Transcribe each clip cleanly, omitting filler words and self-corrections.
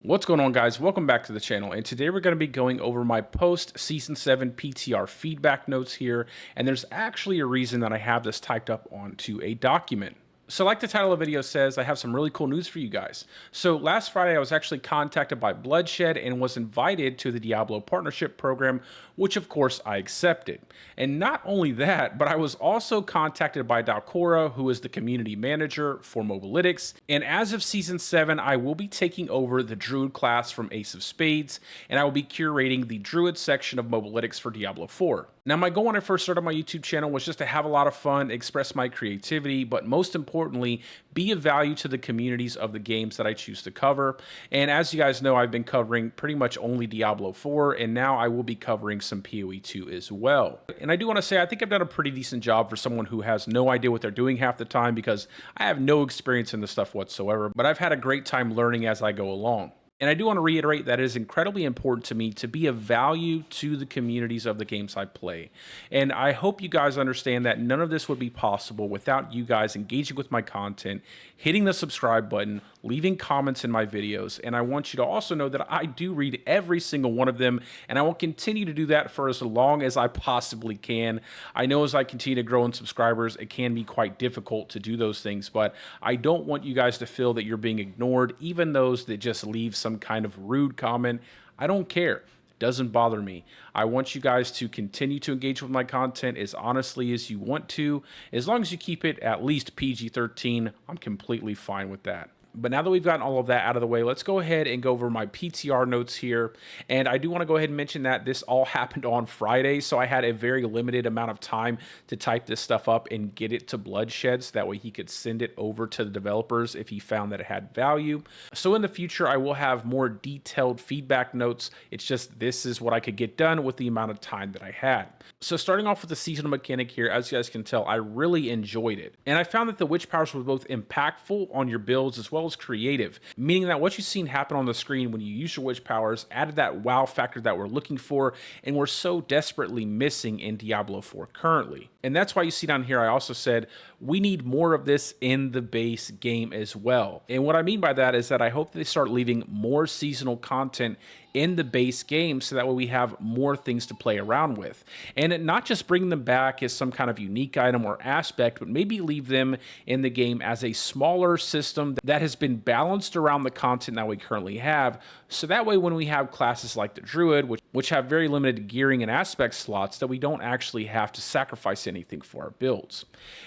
What's going on, guys? Welcome back to the channel, and today we're going to be going over my post season 7 PTR feedback notes here, and there's actually a reason that I have this typed up onto a document. So like the title of the video says, I have some really cool news for you guys. So last Friday, I was actually contacted by Bloodshed and was invited to the Diablo partnership program, which of course I accepted. And not only that, but I was also contacted by Dalcora, who is the community manager for Mobalytics. And as of season 7, I will be taking over the Druid class from Ace of Spades, and I will be curating the Druid section of Mobalytics for Diablo 4. Now, my goal when I first started my YouTube channel was just to have a lot of fun, express my creativity, but most importantly, be of value to the communities of the games that I choose to cover. And as you guys know, I've been covering pretty much only Diablo 4, and now I will be covering some PoE 2 as well. And I do want to say, I think I've done a pretty decent job for someone who has no idea what they're doing half the time, because I have no experience in this stuff whatsoever, but I've had a great time learning as I go along. And I do want to reiterate that it is incredibly important to me to be of value to the communities of the games I play. And I hope you guys understand that none of this would be possible without you guys engaging with my content, hitting the subscribe button, leaving comments in my videos. And I want you to also know that I do read every single one of them, and I will continue to do that for as long as I possibly can. I know as I continue to grow in subscribers, it can be quite difficult to do those things, but I don't want you guys to feel that you're being ignored, even those that just leave some kind of rude comment. I don't care. It doesn't bother me. I want you guys to continue to engage with my content as honestly as you want to. As long as you keep it at least PG-13, I'm completely fine with that. But now that we've gotten all of that out of the way, let's go ahead and go over my PTR notes here. And I do want to go ahead and mention that this all happened on Friday, so I had a very limited amount of time to type this stuff up and get it to Bloodshed, so that way he could send it over to the developers if he found that it had value. So in the future, I will have more detailed feedback notes. It's just this is what I could get done with the amount of time that I had. So starting off with the seasonal mechanic here, as you guys can tell, I really enjoyed it. And I found that the witch powers were both impactful on your builds as well as creative, meaning that what you've seen happen on the screen when you use your witch powers added that wow factor that we're looking for and we're so desperately missing in Diablo 4 currently. And that's why you see down here, I also said, we need more of this in the base game as well. And what I mean by that is that I hope they start leaving more seasonal content in the base game, so that way we have more things to play around with. And not just bring them back as some kind of unique item or aspect, but maybe leave them in the game as a smaller system that has been balanced around the content that we currently have. So that way when we have classes like the Druid, which have very limited gearing and aspect slots, that we don't actually have to sacrifice anything for our builds.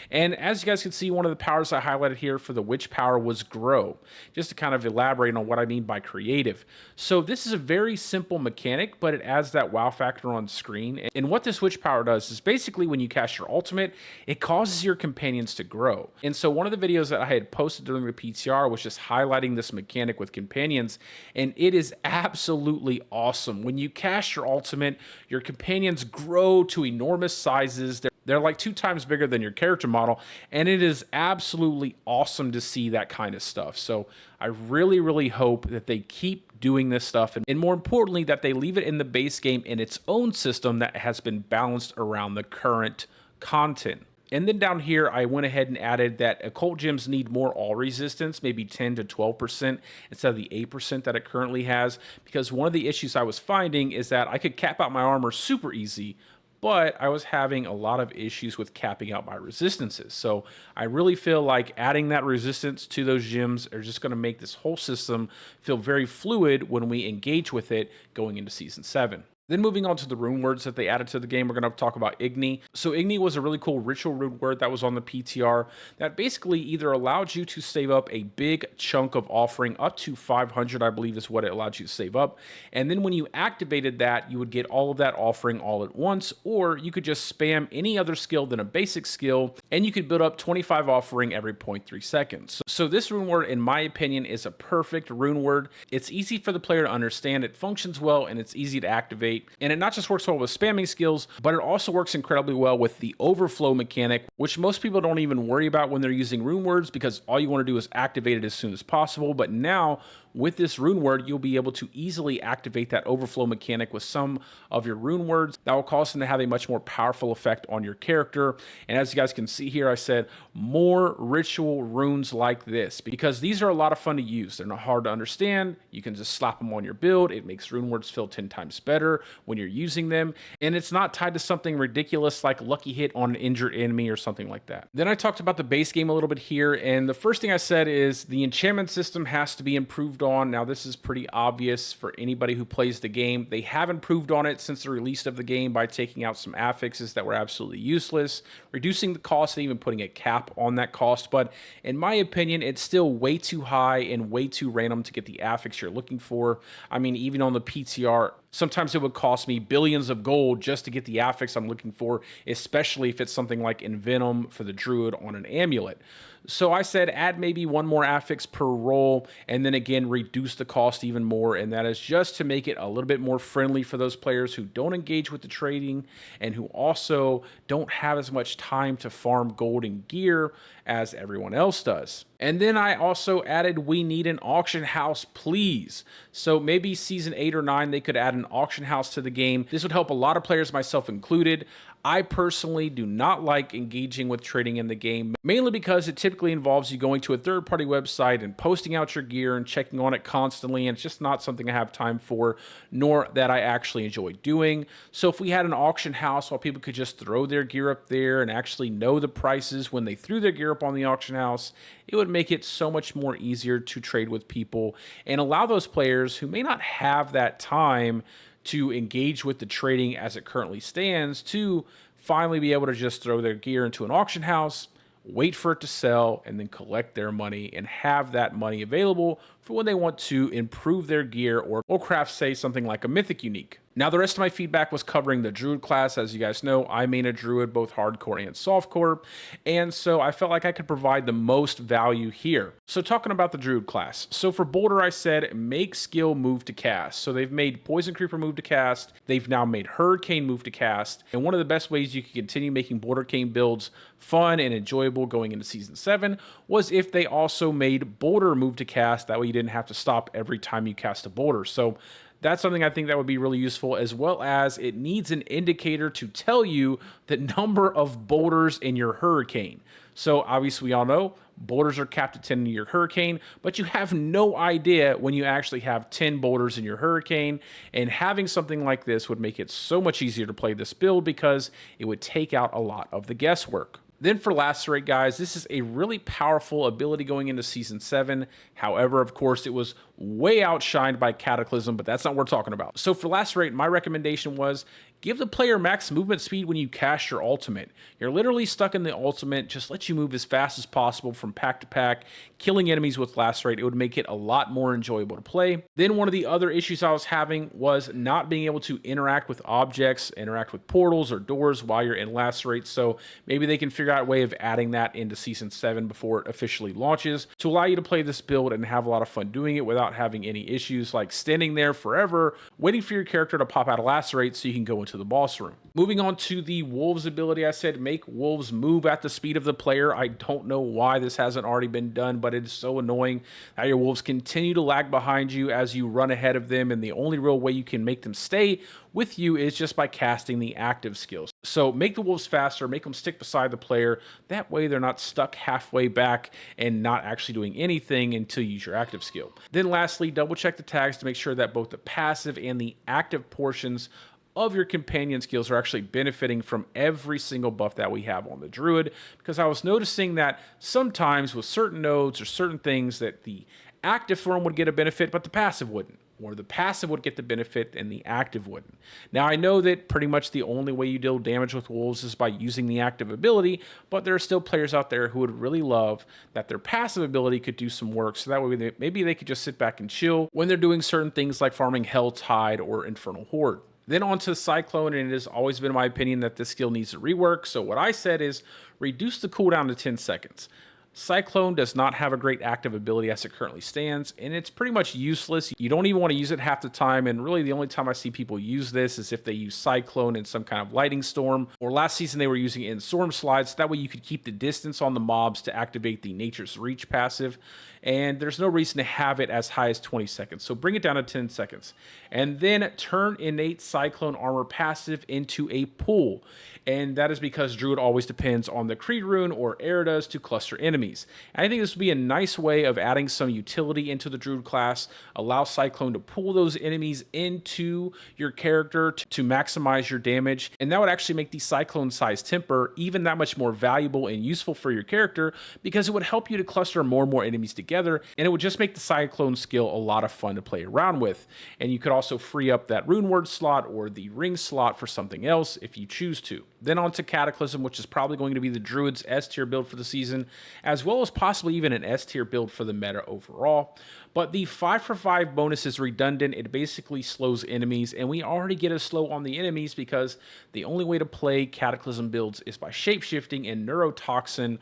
And as you guys can see, one of the powers I highlighted here for the witch power was grow, just to kind of elaborate on what I mean by creative. So this is a very simple mechanic, but it adds that wow factor on screen. And what this witch power does is basically when you cast your ultimate, it causes your companions to grow. And so one of the videos that I had posted during the PTR was just highlighting this mechanic with companions, and it is absolutely awesome. When you cast your ultimate, your companions grow to enormous sizes. They're like 2 times bigger than your character model, and it is absolutely awesome to see that kind of stuff. So I really, really hope that they keep doing this stuff, and more importantly, that they leave it in the base game in its own system that has been balanced around the current content. And then down here, I went ahead and added that occult gems need more all resistance, maybe 10 to 12% instead of the 8% that it currently has, because one of the issues I was finding is that I could cap out my armor super easy, but I was having a lot of issues with capping out my resistances. So I really feel like adding that resistance to those gems are just going to make this whole system feel very fluid when we engage with it going into Season 7. Then moving on to the rune words that they added to the game, we're going to talk about Igni. So Igni was a really cool ritual rune word that was on the PTR that basically either allowed you to save up a big chunk of offering, up to 500, I believe is what it allowed you to save up. And then when you activated that, you would get all of that offering all at once, or you could just spam any other skill than a basic skill, and you could build up 25 offering every 0.3 seconds. So this rune word, in my opinion, is a perfect rune word. It's easy for the player to understand, it functions well, and it's easy to activate. And it not just works well with spamming skills, but it also works incredibly well with the overflow mechanic, which most people don't even worry about when they're using rune words, because all you want to do is activate it as soon as possible. But now with this rune word, you'll be able to easily activate that overflow mechanic with some of your rune words. That will cause them to have a much more powerful effect on your character. And as you guys can see here, I said more ritual runes like this, because these are a lot of fun to use. They're not hard to understand. You can just slap them on your build. It makes rune words feel 10 times better when you're using them. And it's not tied to something ridiculous like lucky hit on an injured enemy or something like that. Then I talked about the base game a little bit here. And the first thing I said is the enchantment system has to be improved on. Now, this is pretty obvious for anybody who plays the game. They have improved on it since the release of the game by taking out some affixes that were absolutely useless, reducing the cost, and even putting a cap on that cost. But in my opinion, it's still way too high and way too random to get the affix you're looking for. I mean, even on the PTR, sometimes it would cost me billions of gold just to get the affix I'm looking for, especially if it's something like Envenom for the Druid on an amulet. So I said add maybe one more affix per roll, and then again reduce the cost even more, and that is just to make it a little bit more friendly for those players who don't engage with the trading and who also don't have as much time to farm gold and gear as everyone else does. And then I also added we need an auction house, please. So maybe season 8 or 9 they could add an auction house to the game. This would help a lot of players, myself included. I personally do not like engaging with trading in the game, mainly because it typically involves you going to a third-party website and posting out your gear and checking on it constantly, and it's just not something I have time for, nor that I actually enjoy doing. So if we had an auction house while people could just throw their gear up there and actually know the prices when they threw their gear up on the auction house, it would make it so much more easier to trade with people and allow those players who may not have that time to engage with the trading as it currently stands to finally be able to just throw their gear into an auction house, wait for it to sell, and then collect their money and have that money available for when they want to improve their gear or craft, say, something like a mythic unique. Now, the rest of my feedback was covering the Druid class. As you guys know, I main a Druid, both hardcore and softcore, and so I felt like I could provide the most value here. So talking about the Druid class. So for Boulder, I said, make skill move to cast. So they've made Poison Creeper move to cast. They've now made Hurricane move to cast. And one of the best ways you can continue making Boulder Cane builds fun and enjoyable going into Season 7 was if they also made Boulder move to cast. That way you didn't have to stop every time you cast a Boulder. So that's something I think that would be really useful, as well as it needs an indicator to tell you the number of boulders in your Hurricane. So obviously we all know boulders are capped at 10 in your Hurricane, but you have no idea when you actually have 10 boulders in your Hurricane, and having something like this would make it so much easier to play this build because it would take out a lot of the guesswork. Then for Lacerate, guys, this is a really powerful ability going into Season 7. However, of course, it was way outshined by Cataclysm, but that's not what we're talking about. So for Lacerate, my recommendation was give the player max movement speed when you cast your ultimate. You're literally stuck in the ultimate. Just let you move as fast as possible from pack to pack, killing enemies with Lacerate. It would make it a lot more enjoyable to play. Then one of the other issues I was having was not being able to interact with objects, interact with portals or doors while you're in Lacerate. So maybe they can figure out a way of adding that into Season 7 before it officially launches to allow you to play this build and have a lot of fun doing it without having any issues like standing there forever waiting for your character to pop out of Lacerate so you can go into the boss room. Moving on to the Wolves ability, I said make Wolves move at the speed of the player. I don't know why this hasn't already been done, but it is so annoying that your Wolves continue to lag behind you as you run ahead of them, and the only real way you can make them stay with you is just by casting the active skills. So make the Wolves faster, make them stick beside the player. That way they're not stuck halfway back and not actually doing anything until you use your active skill. Then lastly, double check the tags to make sure that both the passive and the active portions of your companion skills are actually benefiting from every single buff that we have on the Druid, because I was noticing that sometimes with certain nodes or certain things that the active form would get a benefit, but the passive wouldn't, or the passive would get the benefit and the active wouldn't. Now, I know that pretty much the only way you deal damage with Wolves is by using the active ability, but there are still players out there who would really love that their passive ability could do some work, so that way maybe they could just sit back and chill when they're doing certain things like farming Hell Tide or Infernal Horde. Then on to Cyclone, and it has always been my opinion that this skill needs to rework. So what I said is reduce the cooldown to 10 seconds. Cyclone does not have a great active ability as it currently stands, and it's pretty much useless. You don't even want to use it half the time, and really the only time I see people use this is if they use Cyclone in some kind of lightning storm, or last season they were using it in storm slides, so that way you could keep the distance on the mobs to activate the Nature's Reach passive, and there's no reason to have it as high as 20 seconds, so bring it down to 10 seconds. And then turn innate Cyclone armor passive into a pull, and that is because Druid always depends on the Creed rune or Eridas to cluster enemies. And I think this would be a nice way of adding some utility into the Druid class, allow Cyclone to pull those enemies into your character to maximize your damage, and that would actually make the Cyclone size temper even that much more valuable and useful for your character, because it would help you to cluster more and more enemies together, and it would just make the Cyclone skill a lot of fun to play around with. And you could also free up that rune word slot or the ring slot for something else if you choose to. Then on to Cataclysm, which is probably going to be the Druid's S tier build for the season, as well as possibly even an S tier build for the meta overall. But the 5/5 bonus is redundant. It basically slows enemies, and we already get a slow on the enemies because the only way to play Cataclysm builds is by shapeshifting, and Neurotoxin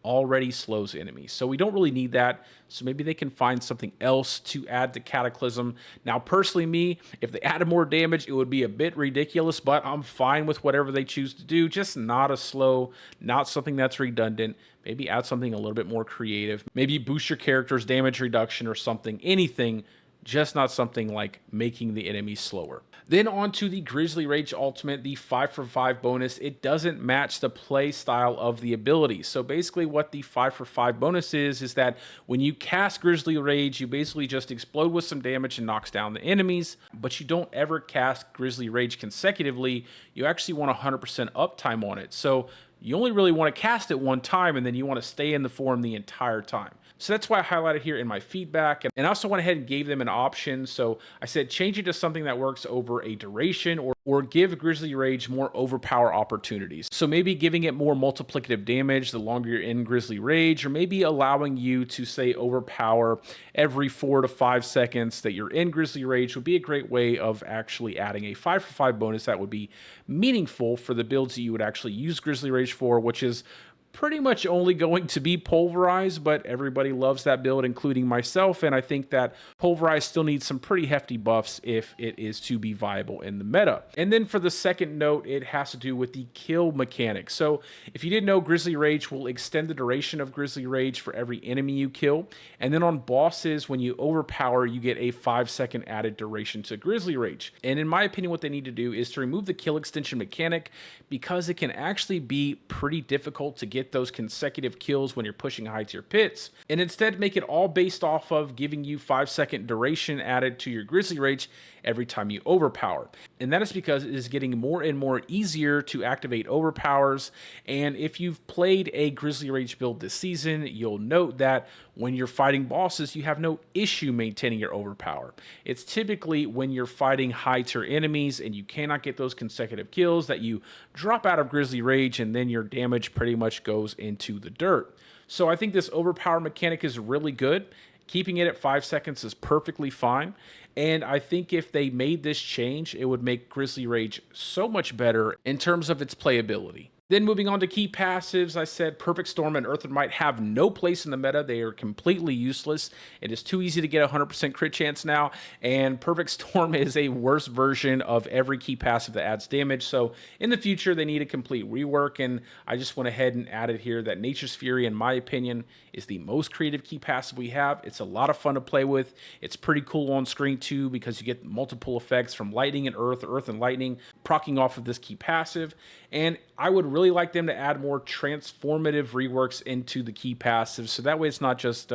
already slows enemies. So we don't really need that. So maybe they can find something else to add to Cataclysm. Now, personally, me, if they added more damage, it would be a bit ridiculous, but I'm fine with whatever they choose to do. Just not a slow, not something that's redundant. Maybe add something a little bit more creative. Maybe boost your character's damage reduction or something, anything, just not something like making the enemy slower. Then on to the Grizzly Rage Ultimate, the 5/5 bonus. It doesn't match the play style of the ability. So basically what the 5/5 bonus is that when you cast Grizzly Rage, you basically just explode with some damage and knocks down the enemies, but you don't ever cast Grizzly Rage consecutively. You actually want 100% uptime on it. So you only really want to cast it one time, and then you want to stay in the form the entire time. So that's why I highlighted here in my feedback. And I also went ahead and gave them an option. So I said, change it to something that works over a duration, or give Grizzly Rage more overpower opportunities. So maybe giving it more multiplicative damage the longer you're in Grizzly Rage, or maybe allowing you to say overpower every 4 to 5 seconds that you're in Grizzly Rage would be a great way of actually adding a 5/5 bonus that would be meaningful for the builds that you would actually use Grizzly Rage for, which is pretty much only going to be Pulverize, but everybody loves that build, including myself, and I think that Pulverize still needs some pretty hefty buffs if it is to be viable in the meta. And then for the second note, it has to do with the kill mechanic. So if you didn't know, Grizzly Rage will extend the duration of Grizzly Rage for every enemy you kill, and then on bosses, when you overpower, you get a 5-second added duration to Grizzly Rage. And in my opinion, what they need to do is to remove the kill extension mechanic, because it can actually be pretty difficult to get those consecutive kills when you're pushing high tier pits, and instead make it all based off of giving you 5-second duration added to your Grizzly Rage every time you overpower. And that is because it is getting more and more easier to activate overpowers. And if you've played a Grizzly Rage build this season, you'll note that when you're fighting bosses, you have no issue maintaining your overpower. It's typically when you're fighting high tier enemies and you cannot get those consecutive kills that you drop out of Grizzly Rage, and then your damage pretty much goes into the dirt. So I think this overpower mechanic is really good. Keeping it at 5 seconds is perfectly fine. And I think if they made this change, it would make Grizzly Rage so much better in terms of its playability. Then moving on to key passives, I said Perfect Storm and Earth and Might have no place in the meta. They are completely useless. It is too easy to get a 100% crit chance now, and Perfect Storm is a worse version of every key passive that adds damage. So in the future, they need a complete rework, and I just went ahead and added here that Nature's Fury, in my opinion, is the most creative key passive we have. It's a lot of fun to play with. It's pretty cool on screen too, because you get multiple effects from lightning and earth and lightning, proccing off of this key passive. And I would really like them to add more transformative reworks into the key passives, so that way it's not just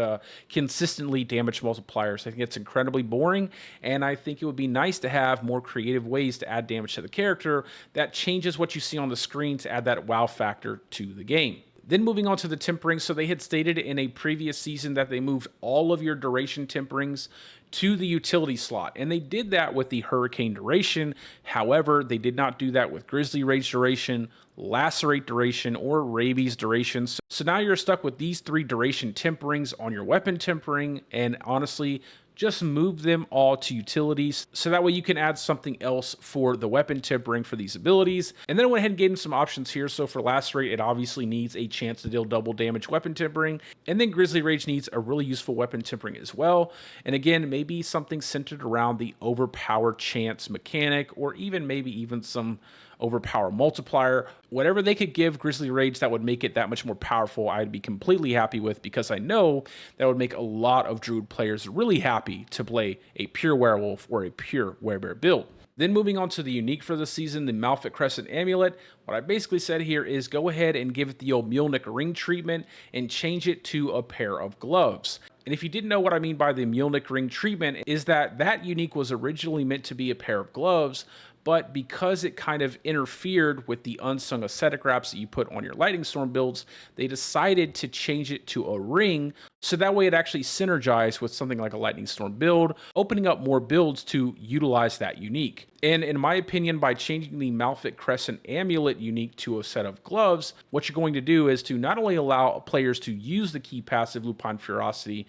consistently damage multipliers. I think it's incredibly boring, and I think it would be nice to have more creative ways to add damage to the character that changes what you see on the screen to add that wow factor to the game. Then moving on to the temperings, so they had stated in a previous season that they moved all of your duration temperings to the utility slot, and they did that with the Hurricane duration. However, they did not do that with Grizzly Rage duration, Lacerate duration, or Rabies duration. So now you're stuck with these 3 duration temperings on your weapon tempering, and honestly, just move them all to utilities, so that way you can add something else for the weapon tempering for these abilities. And then I went ahead and gave them some options here. So for Lacerate, it obviously needs a chance to deal double damage weapon tempering, and then Grizzly Rage needs a really useful weapon tempering as well. And again, maybe something centered around the overpower chance mechanic, or maybe even some overpower multiplier. Whatever they could give Grizzly Rage that would make it that much more powerful, I'd be completely happy with, because I know that would make a lot of Druid players really happy to play a pure werewolf or a pure werebear build. Then moving on to the unique for the season, the Malfit Crescent Amulet. What I basically said here is go ahead and give it the old Mjolnir ring treatment and change it to a pair of gloves. And if you didn't know what I mean by the Mjolnir ring treatment, is that unique was originally meant to be a pair of gloves, but because it kind of interfered with the unsung ascetic wraps that you put on your Lightning Storm builds, they decided to change it to a ring, so that way it actually synergized with something like a Lightning Storm build, opening up more builds to utilize that unique. And in my opinion, by changing the Malfit Crescent Amulet unique to a set of gloves, what you're going to do is to not only allow players to use the key passive Lupine Ferocity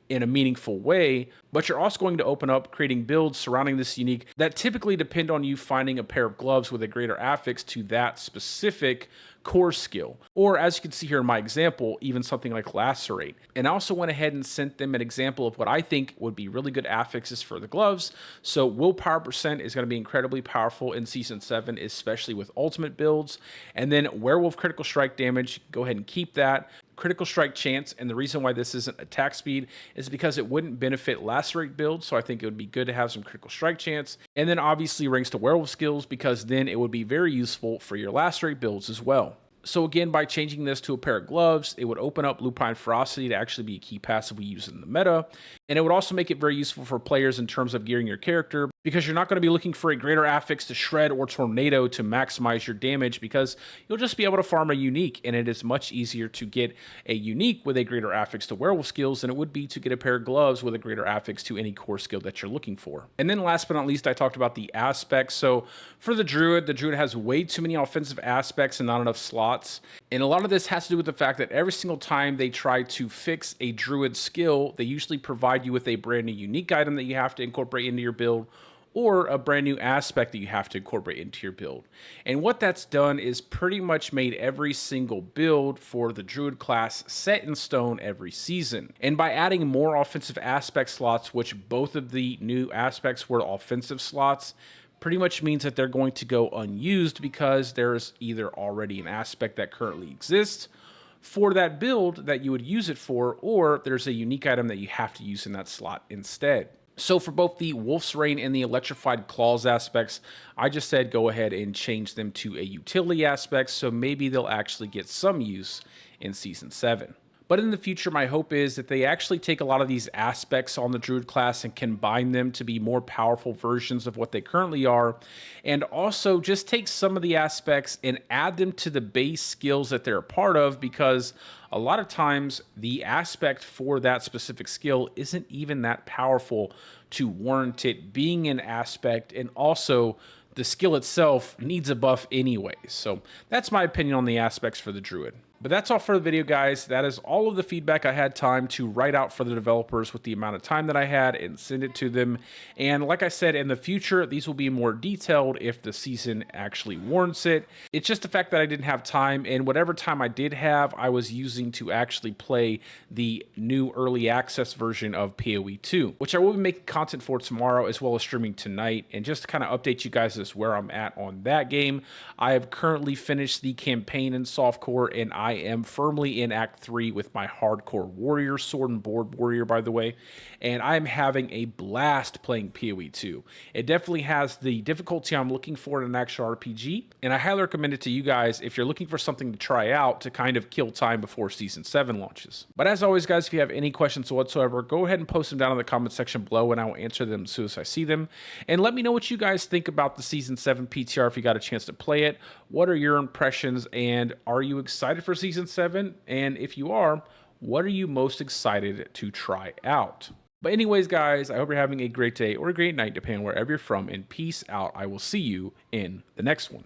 in a meaningful way, but you're also going to open up creating builds surrounding this unique that typically depend on you finding a pair of gloves with a greater affix to that specific core skill. Or as you can see here in my example, even something like Lacerate. And I also went ahead and sent them an example of what I think would be really good affixes for the gloves. So willpower percent is going to be incredibly powerful in Season 7, especially with ultimate builds. And then werewolf critical strike damage, go ahead and keep that. Critical strike chance, and the reason why this isn't attack speed is because it wouldn't benefit Lacerate builds, so I think it would be good to have some critical strike chance. And then obviously ranks to werewolf skills, because then it would be very useful for your Lacerate builds as well. So again, by changing this to a pair of gloves, it would open up Lupine Ferocity to actually be a key passive we use in the meta. And it would also make it very useful for players in terms of gearing your character, because you're not going to be looking for a greater affix to Shred or Tornado to maximize your damage, because you'll just be able to farm a unique, and it is much easier to get a unique with a greater affix to werewolf skills than it would be to get a pair of gloves with a greater affix to any core skill that you're looking for. And then last but not least, I talked about the aspects. So for the Druid has way too many offensive aspects and not enough slots. And a lot of this has to do with the fact that every single time they try to fix a Druid skill, they usually provide you with a brand new unique item that you have to incorporate into your build, or a brand new aspect that you have to incorporate into your build. And what that's done is pretty much made every single build for the Druid class set in stone every season. And by adding more offensive aspect slots, which both of the new aspects were offensive slots, pretty much means that they're going to go unused, because there's either already an aspect that currently exists for that build that you would use it for, or there's a unique item that you have to use in that slot instead. So for both the Wolf's Rain and the Electrified Claws aspects, I just said go ahead and change them to a utility aspect, so maybe they'll actually get some use in Season 7. But in the future, my hope is that they actually take a lot of these aspects on the Druid class and combine them to be more powerful versions of what they currently are, and also just take some of the aspects and add them to the base skills that they're a part of, because a lot of times the aspect for that specific skill isn't even that powerful to warrant it being an aspect, and also the skill itself needs a buff anyways. So that's my opinion on the aspects for the Druid. But that's all for the video, guys. That is all of the feedback I had time to write out for the developers with the amount of time that I had and send it to them. And like I said, in the future, these will be more detailed if the season actually warrants it. It's just the fact that I didn't have time, and whatever time I did have, I was using to actually play the new early access version of PoE 2, which I will be making content for tomorrow, as well as streaming tonight. And just to kind of update you guys as where I'm at on that game, I have currently finished the campaign in softcore, and I am firmly in Act 3 with my hardcore warrior, sword and board warrior, by the way, and I'm having a blast playing PoE 2. It definitely has the difficulty I'm looking for in an action RPG, and I highly recommend it to you guys if you're looking for something to try out to kind of kill time before Season 7 launches. But as always, guys, if you have any questions whatsoever, go ahead and post them down in the comment section below, and I will answer them as soon as I see them. And let me know what you guys think about the Season 7 PTR if you got a chance to play it. What are your impressions, and are you excited for Season 7? And if you are, what are you most excited to try out? But anyways, guys, I hope you're having a great day or a great night, depending on wherever you're from, and peace out. I will see you in the next one.